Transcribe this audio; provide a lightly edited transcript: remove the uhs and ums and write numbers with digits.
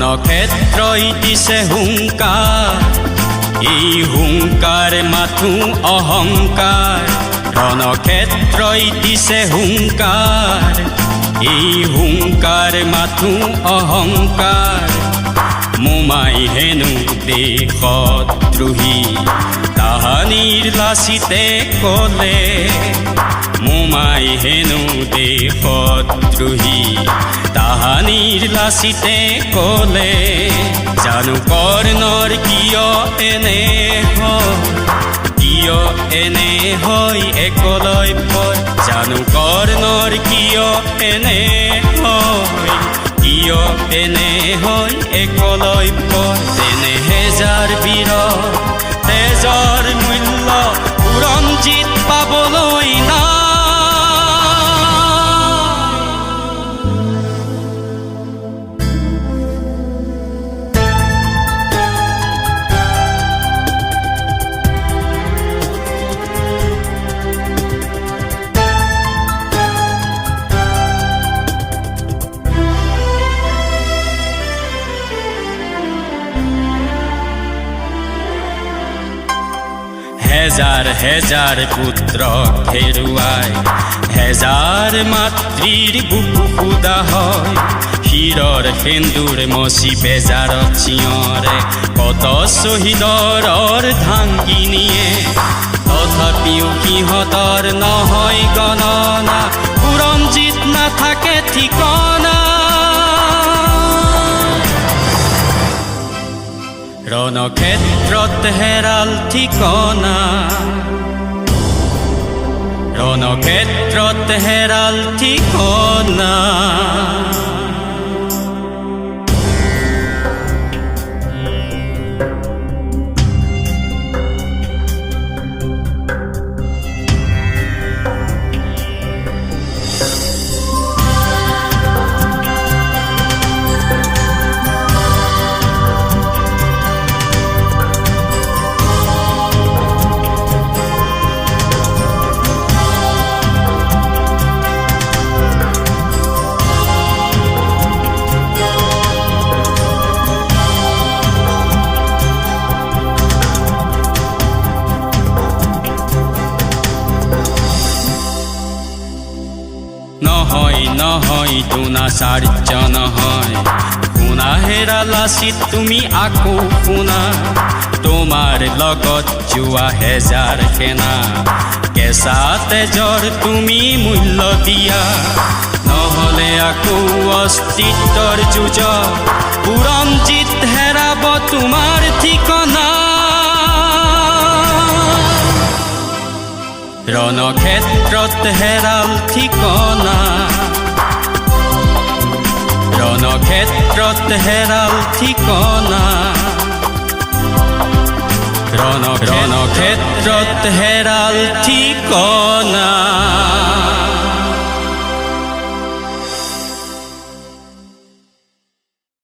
ৰণক্ষেত্ৰই দিছে হুংকাৰ, এই হুংকাৰ মাথো অহংকাৰ। ৰণক্ষেত্ৰই দিছে হুংকাৰ, এই হুংকাৰ মাথো অহংকাৰ। মোমাই হেনো দেশদ্ৰোহী তাহানিৰ লাচিতে ক'লে, মোমাই হেনো দেশদ্ৰোহী তাহানিৰ লাচিতে ক'লে। জানো কৰ্ণৰ কিয় এনে হয়, কিয় এনে হয় একলব্যৰ। জানো কৰ্ণৰ কিয় এনে হয়, কিয় এনে হয় একলব্যৰ। তেনে হেজাৰ বীৰ তেজৰ মূল্য বুৰঞ্জীত পাবলৈ নাই। হেজাৰ হেজাৰ পুত্ৰক হেৰুৱাই হেজাৰ মাতৃৰ বুকু ফুদা হয়। শিৰৰ সেন্দুৰ মচি বেজাৰত চিঞৰে কত শ্বহীদৰ ধাংকি নিয়ে। তথাপিও সিহঁতৰ নহয় গণনা, বুৰঞ্জীত নাথাকে ঠিকনা। ৰণক্ষেত্ৰত হেৰাল ঠিকনা, ৰণক্ষেত্ৰত হেৰাল ঠিকনা। নহয় নহয় দুনাচাৰ্য নহয়, শুনা হেৰা লাচিত তুমি আকৌ শুনা। তোমাৰ লগত যোৱা হেজাৰ সেনা, কেঁচা তেজৰ তুমি মূল্য দিয়া। নহ'লে আকৌ অস্তিত্বৰ যুঁজ, বুৰঞ্জীত হেৰাব তোমাৰ ঠিকনা। ৰণক্ষেত্ৰত হেৰাল ঠিকনা, ৰণক্ষেত্ৰত হেৰাল ঠিকনা। ৰণক্ষেত্ৰত হেৰাল ঠিকনা।